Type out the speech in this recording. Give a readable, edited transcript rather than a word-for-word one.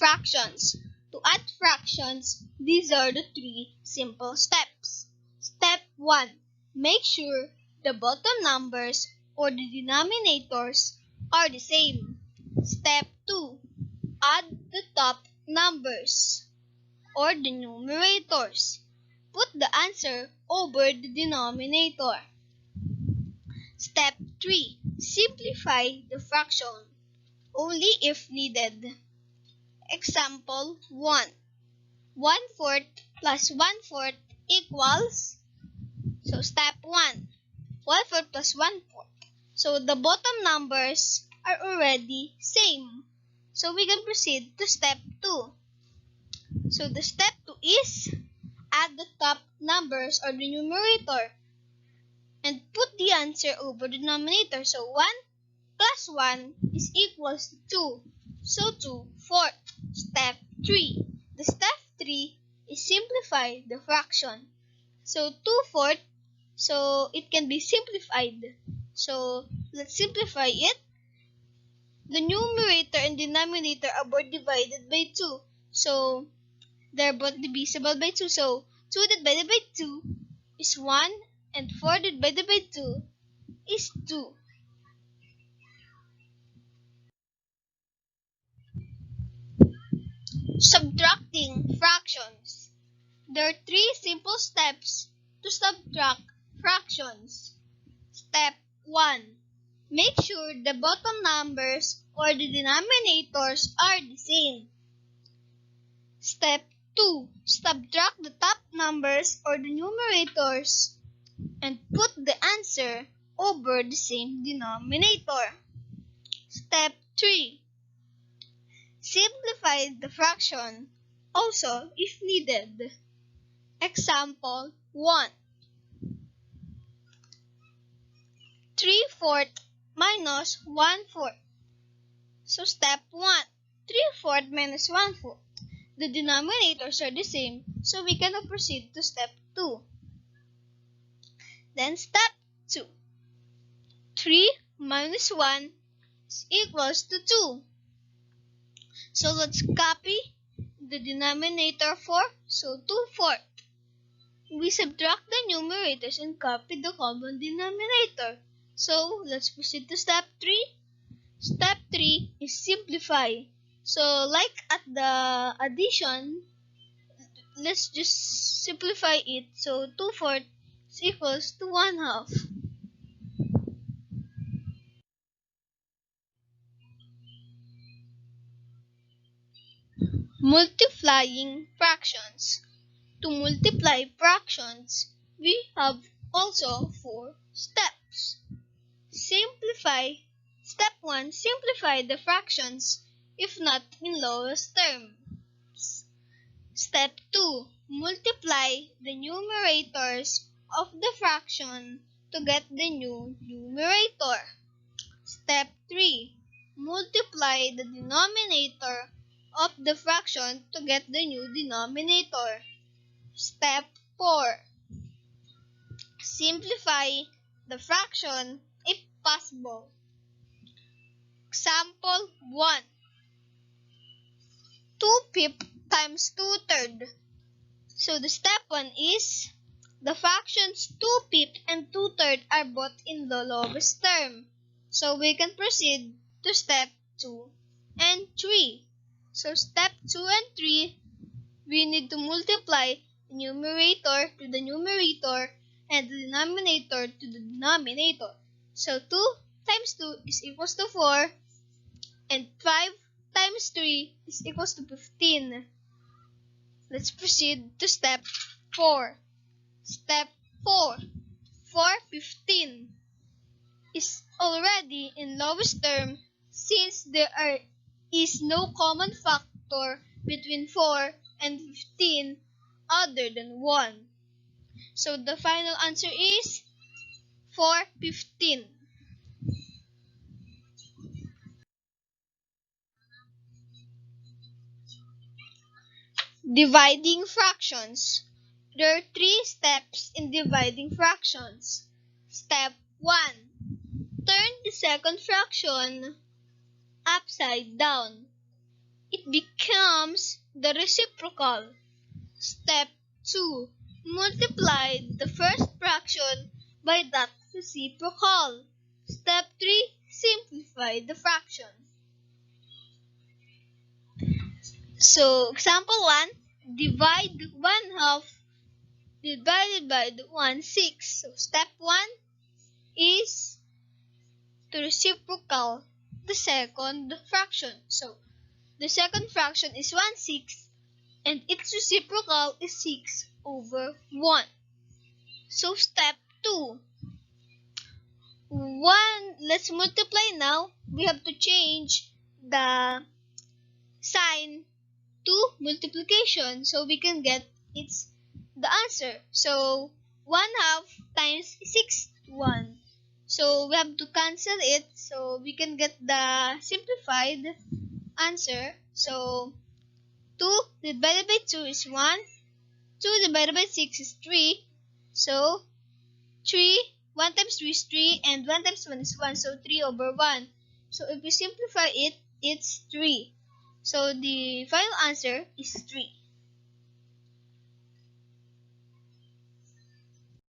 fractions. To add fractions, these are the 3 simple steps. Step 1. Make sure the bottom numbers or the denominators are the same. Step 2. Add the top numbers or the numerators. Put the answer over the denominator. Step 3. Simplify the fraction only if needed. Example 1. 1/4 plus 1/4 equals. So step 1. 1/4 plus 1/4. So the bottom numbers are already same. So we can proceed to step 2. So the step 2 is add the top numbers or the numerator and put the answer over the denominator. So 1 plus 1 is equals to 2. So 2/4. Step 3. The step 3 is simplify the fraction. So 2/4, so it can be simplified. So let's simplify it. The numerator and denominator are both divided by 2. So they're both divisible by 2. So 2 divided by 2 is 1 and 4 divided by 2 is 2. Subtracting fractions. There are 3 simple steps to subtract fractions. Step 1. Make sure the bottom numbers or the denominators are the same. Step 2. Subtract the top numbers or the numerators and put the answer over the same denominator. Step 3. Simplify the fraction also if needed. Example 1. 3/4 minus 1/4. So step 1. 3/4 minus 1/4. The denominators are the same, so we cannot proceed to step 2. Then step 2. 3 minus 1 is equals to 2. So let's copy the denominator 4. So 2/4. We subtract the numerators and copy the common denominator. So let's proceed to step 3. Step 3 is simplify. So like at the addition, let's just simplify it. So 2/4 is equals to 1/2. Multiplying fractions. To multiply fractions, we have also 4 steps. Simplify. Step 1. Simplify the fractions if not in lowest terms. Step 2. Multiply the numerators of the fraction to get the new numerator. Step 3. Multiply the denominator of the fraction to get the new denominator. Step 4. Simplify the fraction if possible. Example 1. 2/5 times 2/3. So the step 1 is the fractions 2/5 and 2/3 are both in the lowest term. So we can proceed to step 2 and 3. So step 2 and 3, we need to multiply the numerator to the numerator and the denominator to the denominator. So 2 times 2 is equals to 4 and 5 times 3 is equals to 15. Let's proceed to step 4. Step 4. 4/15 is already in lowest term since there is no common factor between 4 and 15 other than 1. So the final answer is 4/15. Dividing fractions. There are 3 steps in dividing fractions. Step 1. Turn the second fraction upside down. it becomes the reciprocal. Step 2. Multiply the first fraction by that reciprocal. Step 3. Simplify the fraction. So, example 1, divide 1/2 divided by the 1/6. So, step 1 is to reciprocal the second fraction. So, the second fraction is 1/6 and its reciprocal is 6/1. So, step 2. Let's multiply now. We have to change the sign to multiplication so we can get the answer. So 1/2 times 6/1. So we have to cancel it so we can get the simplified answer. So 2 divided by 2 is 1. 2 divided by 6 is 3. So 1 times 3 is 3 and 1 times 1 is 1. So 3/1. So if we simplify it, it's 3. So the final answer is 3.